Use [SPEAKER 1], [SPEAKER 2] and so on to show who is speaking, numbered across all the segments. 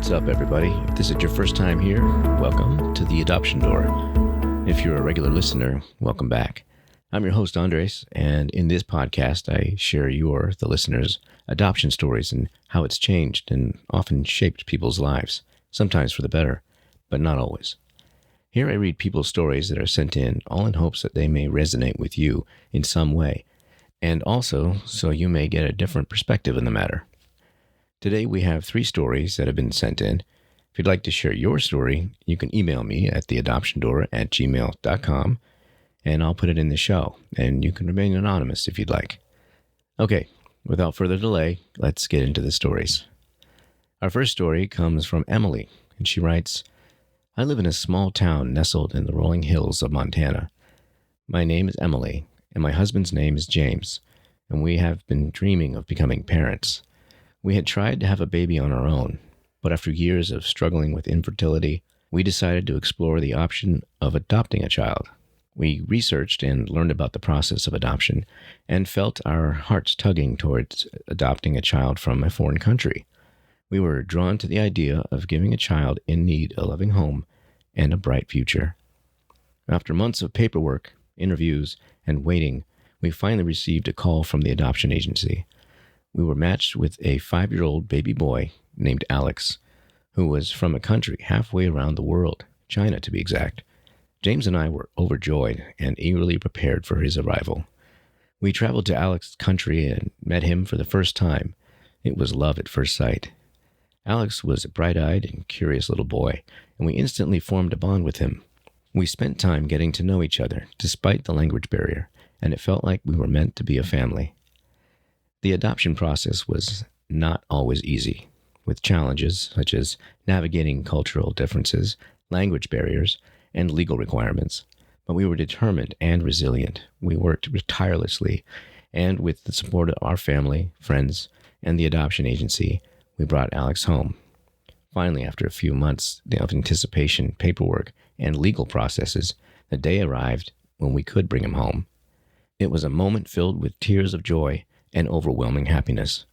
[SPEAKER 1] What's up, everybody? If this is your first time here, welcome to the Adoption Door. If you're a regular listener, welcome back. I'm your host, Andres, and in this podcast, I share the listeners' adoption stories and how it's changed and often shaped people's lives, sometimes for the better, but not always. Here I read people's stories that are sent in, all in hopes that they may resonate with you in some way, and also so you may get a different perspective in the matter. Today we have 3 stories that have been sent in. If you'd like to share your story, you can email me at theadoptiondoor@gmail.com, and I'll put it in the show, and you can remain anonymous if you'd like. Okay, without further delay, let's get into the stories. Our first story comes from Emily, and she writes, I live in a small town nestled in the rolling hills of Montana. My name is Emily, and my husband's name is James, and we have been dreaming of becoming parents. We had tried to have a baby on our own, but after years of struggling with infertility, we decided to explore the option of adopting a child. We researched and learned about the process of adoption and felt our hearts tugging towards adopting a child from a foreign country. We were drawn to the idea of giving a child in need a loving home and a bright future. After months of paperwork, interviews, and waiting, we finally received a call from the adoption agency. We were matched with a 5-year-old baby boy named Alex, who was from a country halfway around the world, China to be exact. James and I were overjoyed and eagerly prepared for his arrival. We traveled to Alex's country and met him for the first time. It was love at first sight. Alex was a bright-eyed and curious little boy, and we instantly formed a bond with him. We spent time getting to know each other, despite the language barrier, and it felt like we were meant to be a family. The adoption process was not always easy, with challenges such as navigating cultural differences, language barriers, and legal requirements. But we were determined and resilient. We worked tirelessly, and with the support of our family, friends, and the adoption agency, we brought Alex home. Finally, after a few months of anticipation, paperwork, and legal processes, the day arrived when we could bring him home. It was a moment filled with tears of joy and overwhelming happiness.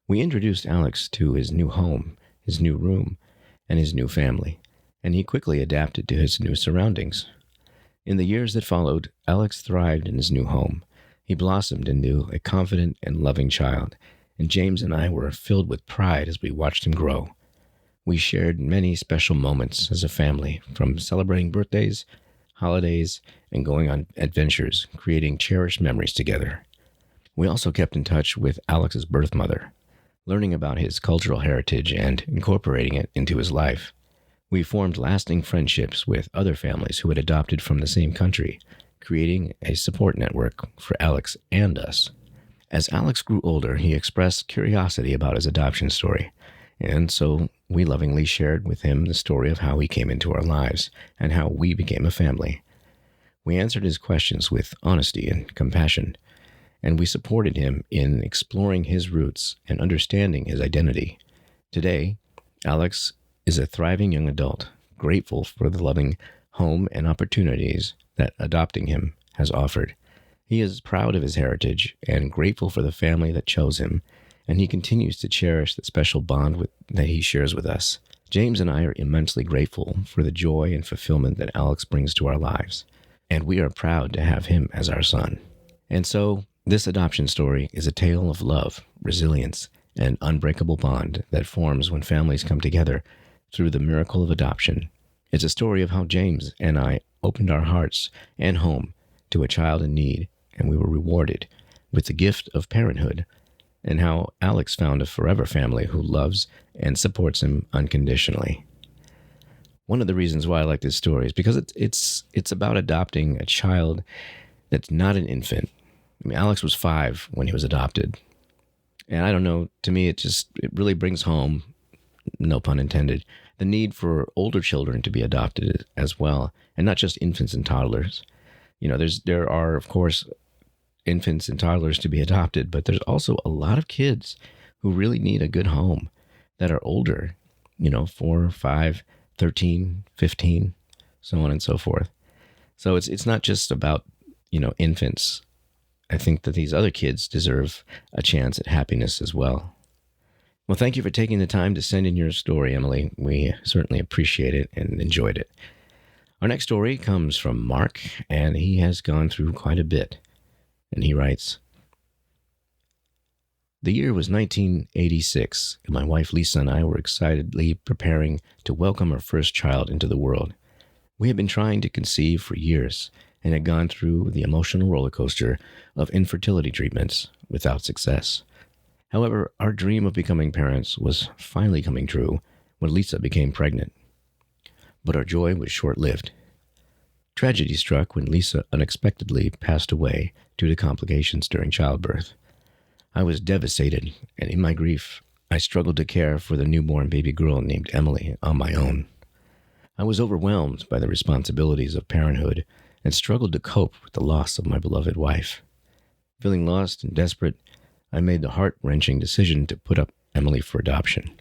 [SPEAKER 1] We introduced Alex to his new home, his new room, and his new family, and he quickly adapted to his new surroundings. In the years that followed, Alex thrived in his new home. He blossomed into a confident and loving child, and James and I were filled with pride as we watched him grow. We shared many special moments as a family, from celebrating birthdays, holidays, and going on adventures, creating cherished memories together. We also kept in touch with Alex's birth mother, learning about his cultural heritage and incorporating it into his life. We formed lasting friendships with other families who had adopted from the same country, creating a support network for Alex and us. As Alex grew older, he expressed curiosity about his adoption story, and so we lovingly shared with him the story of how he came into our lives and how we became a family. We answered his questions with honesty and compassion, and we supported him in exploring his roots and understanding his identity. Today, Alex is a thriving young adult, grateful for the loving home and opportunities that adopting him has offered. He is proud of his heritage and grateful for the family that chose him, and he continues to cherish the special bond that he shares with us. James and I are immensely grateful for the joy and fulfillment that Alex brings to our lives, and we are proud to have him as our son. And so, this adoption story is a tale of love, resilience, and unbreakable bond that forms when families come together through the miracle of adoption. It's a story of how James and I opened our hearts and home to a child in need, and we were rewarded with the gift of parenthood, and how Alex found a forever family who loves and supports him unconditionally. One of the reasons why I like this story is because it's about adopting a child that's not an infant. I mean, Alex was 5 when he was adopted. And I don't know, to me, it really brings home, no pun intended, the need for older children to be adopted as well, and not just infants and toddlers. You know, there are, of course, infants and toddlers to be adopted, but there's also a lot of kids who really need a good home that are older, 4, 5, 13, 15, so on and so forth. So it's not just about, infants. I think that these other kids deserve a chance at happiness as well. Well, thank you for taking the time to send in your story, Emily. We certainly appreciate it and enjoyed it. Our next story comes from Mark, and he has gone through quite a bit. And he writes, "The year was 1986, and my wife Lisa and I were excitedly preparing to welcome our first child into the world. We had been trying to conceive for years and had gone through the emotional roller coaster of infertility treatments without success. However, our dream of becoming parents was finally coming true when Lisa became pregnant. But our joy was short-lived. Tragedy struck when Lisa unexpectedly passed away due to complications during childbirth. I was devastated, and in my grief, I struggled to care for the newborn baby girl named Emily on my own. I was overwhelmed by the responsibilities of parenthood and struggled to cope with the loss of my beloved wife. Feeling lost and desperate, I made the heart-wrenching decision to put up Emily for adoption.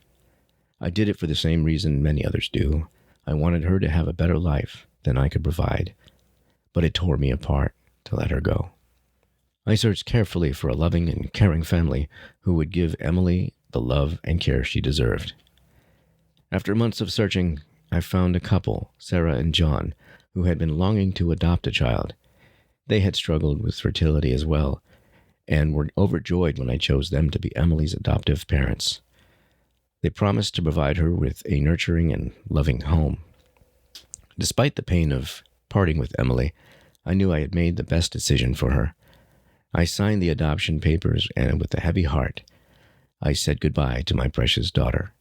[SPEAKER 1] I did it for the same reason many others do. I wanted her to have a better life than I could provide, but it tore me apart to let her go. I searched carefully for a loving and caring family who would give Emily the love and care she deserved. After months of searching, I found a couple, Sarah and John, who had been longing to adopt a child. They had struggled with fertility as well, and were overjoyed when I chose them to be Emily's adoptive parents. They promised to provide her with a nurturing and loving home. Despite the pain of parting with Emily, I knew I had made the best decision for her. I signed the adoption papers, and with a heavy heart, I said goodbye to my precious daughter.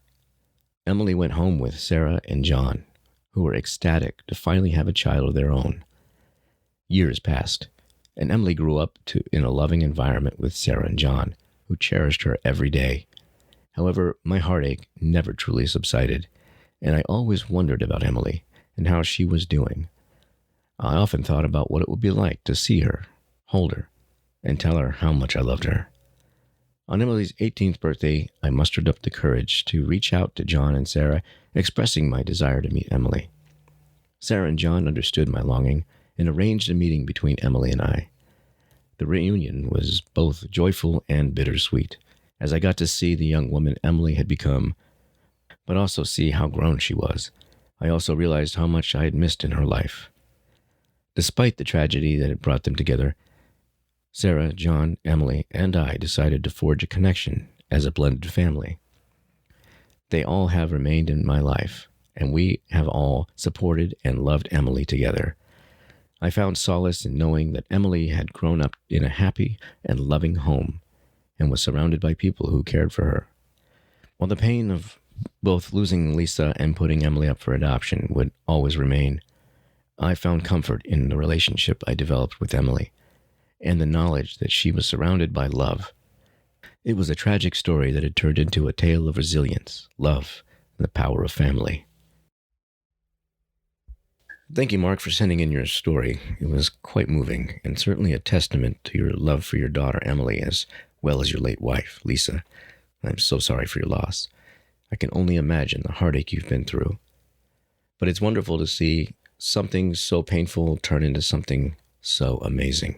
[SPEAKER 1] Emily went home with Sarah and John, who were ecstatic to finally have a child of their own. Years passed, and Emily grew up in a loving environment with Sarah and John, who cherished her every day. However, my heartache never truly subsided, and I always wondered about Emily and how she was doing. I often thought about what it would be like to see her, hold her, and tell her how much I loved her. On Emily's 18th birthday, I mustered up the courage to reach out to John and Sarah, expressing my desire to meet Emily. Sarah and John understood my longing and arranged a meeting between Emily and I. The reunion was both joyful and bittersweet, as I got to see the young woman Emily had become, but also see how grown she was. I also realized how much I had missed in her life. Despite the tragedy that had brought them together, Sarah, John, Emily, and I decided to forge a connection as a blended family. They all have remained in my life, and we have all supported and loved Emily together. I found solace in knowing that Emily had grown up in a happy and loving home and was surrounded by people who cared for her. While the pain of both losing Lisa and putting Emily up for adoption would always remain, I found comfort in the relationship I developed with Emily and the knowledge that she was surrounded by love. It was a tragic story that had turned into a tale of resilience, love, and the power of family. Thank you, Mark, for sending in your story. It was quite moving and certainly a testament to your love for your daughter, Emily, as well as your late wife, Lisa. I'm so sorry for your loss. I can only imagine the heartache you've been through. But it's wonderful to see something so painful turn into something so amazing.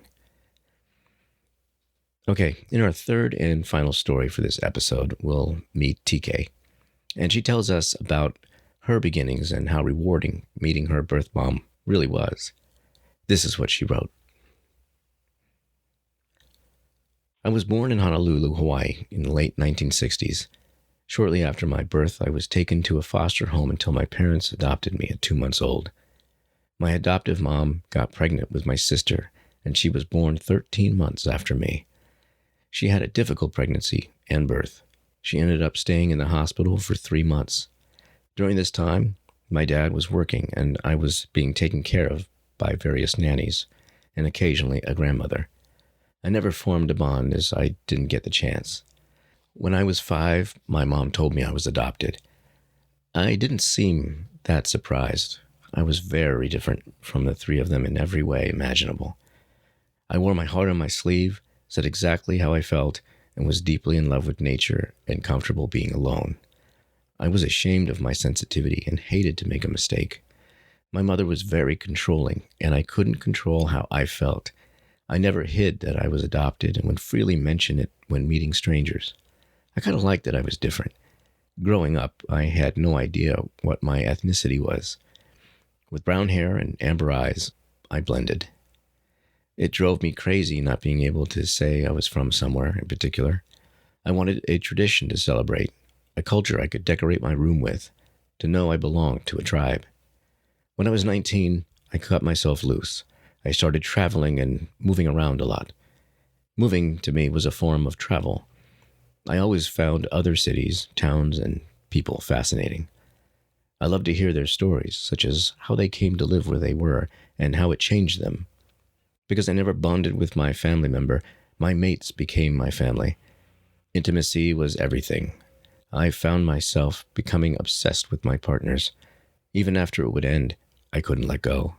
[SPEAKER 1] Okay, in our third and final story for this episode, we'll meet TK. And she tells us about her beginnings and how rewarding meeting her birth mom really was. This is what she wrote. I was born in Honolulu, Hawaii in the late 1960s. Shortly after my birth, I was taken to a foster home until my parents adopted me at 2 months old. My adoptive mom got pregnant with my sister, and she was born 13 months after me. She had a difficult pregnancy and birth. She ended up staying in the hospital for 3 months. During this time, my dad was working, and I was being taken care of by various nannies, and occasionally a grandmother. I never formed a bond as I didn't get the chance. When I was 5, my mom told me I was adopted. I didn't seem that surprised. I was very different from the three of them in every way imaginable. I wore my heart on my sleeve, said exactly how I felt, and was deeply in love with nature and comfortable being alone. I was ashamed of my sensitivity and hated to make a mistake. My mother was very controlling, and I couldn't control how I felt. I never hid that I was adopted and would freely mention it when meeting strangers. I kind of liked that I was different. Growing up, I had no idea what my ethnicity was. With brown hair and amber eyes, I blended. It drove me crazy not being able to say I was from somewhere in particular. I wanted a tradition to celebrate, a culture I could decorate my room with, to know I belonged to a tribe. When I was 19, I cut myself loose. I started traveling and moving around a lot. Moving, to me, was a form of travel. I always found other cities, towns, and people fascinating. I loved to hear their stories, such as how they came to live where they were and how it changed them. Because I never bonded with my family member, my mates became my family. Intimacy was everything. I found myself becoming obsessed with my partners. Even after it would end, I couldn't let go.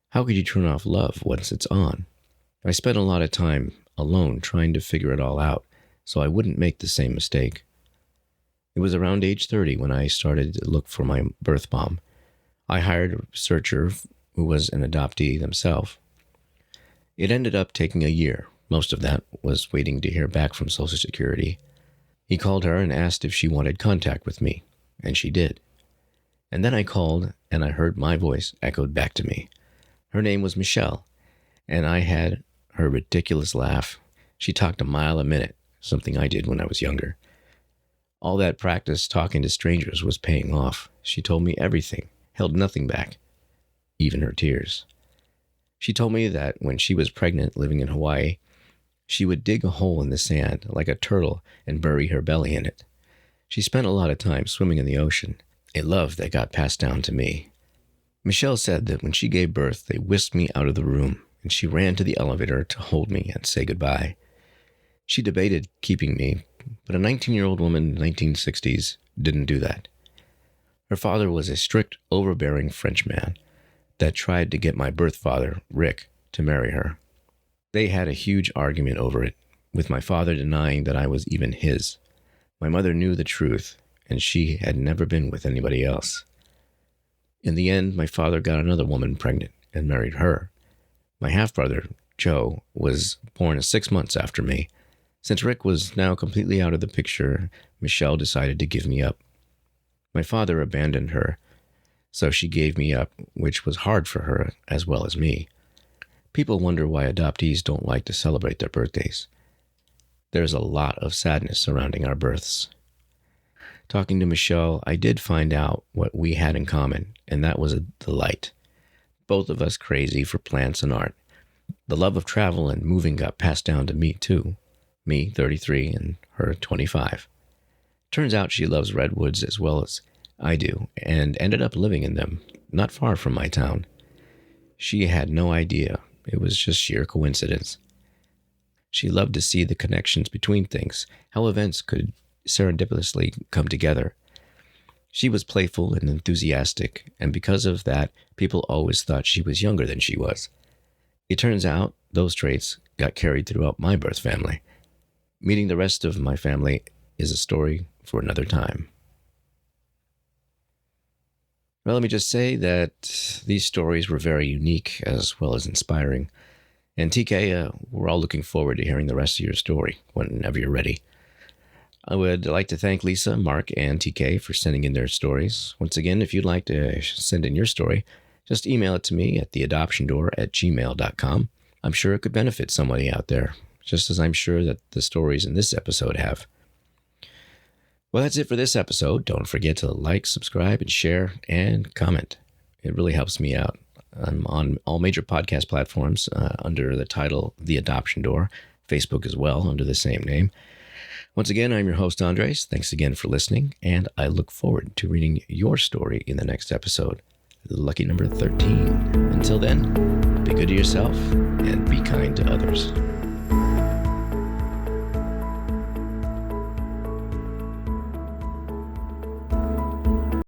[SPEAKER 1] How could you turn off love once it's on? I spent a lot of time alone trying to figure it all out so I wouldn't make the same mistake. It was around age 30 when I started to look for my birth mom. I hired a searcher who was an adoptee themselves. It ended up taking a year. Most of that was waiting to hear back from Social Security. He called her and asked if she wanted contact with me, and she did. And then I called, and I heard my voice echoed back to me. Her name was Michelle, and I had her ridiculous laugh. She talked a mile a minute, something I did when I was younger. All that practice talking to strangers was paying off. She told me everything, held nothing back, even her tears. She told me that when she was pregnant living in Hawaii, she would dig a hole in the sand like a turtle and bury her belly in it. She spent a lot of time swimming in the ocean, a love that got passed down to me. Michelle said that when she gave birth, they whisked me out of the room, and she ran to the elevator to hold me and say goodbye. She debated keeping me, but a 19-year-old woman in the 1960s didn't do that. Her father was a strict, overbearing French man that tried to get my birth father, Rick, to marry her. They had a huge argument over it, with my father denying that I was even his. My mother knew the truth, and she had never been with anybody else. In the end, my father got another woman pregnant and married her. My half-brother, Joe, was born 6 months after me. Since Rick was now completely out of the picture, Michelle decided to give me up. My father abandoned her, so she gave me up, which was hard for her as well as me. People wonder why adoptees don't like to celebrate their birthdays. There's a lot of sadness surrounding our births. Talking to Michelle, I did find out what we had in common, and that was a delight. Both of us crazy for plants and art. The love of travel and moving got passed down to me too. Me, 33, and her, 25. Turns out she loves redwoods as well as I do, and ended up living in them, not far from my town. She had no idea. It was just sheer coincidence. She loved to see the connections between things, how events could serendipitously come together. She was playful and enthusiastic, and because of that, people always thought she was younger than she was. It turns out those traits got carried throughout my birth family. Meeting the rest of my family is a story for another time. Well, let me just say that these stories were very unique as well as inspiring. And TK, we're all looking forward to hearing the rest of your story whenever you're ready. I would like to thank Lisa, Mark, and TK for sending in their stories. Once again, if you'd like to send in your story, just email it to me at theadoptiondoor@gmail.com. I'm sure it could benefit somebody out there, just as I'm sure that the stories in this episode have. Well, that's it for this episode. Don't forget to like, subscribe, and share, and comment. It really helps me out. I'm on all major podcast platforms under the title The Adoption Door, Facebook as well under the same name. Once again, I'm your host, Andres. Thanks again for listening, and I look forward to reading your story in the next episode, lucky number 13. Until then, be good to yourself and be kind to others.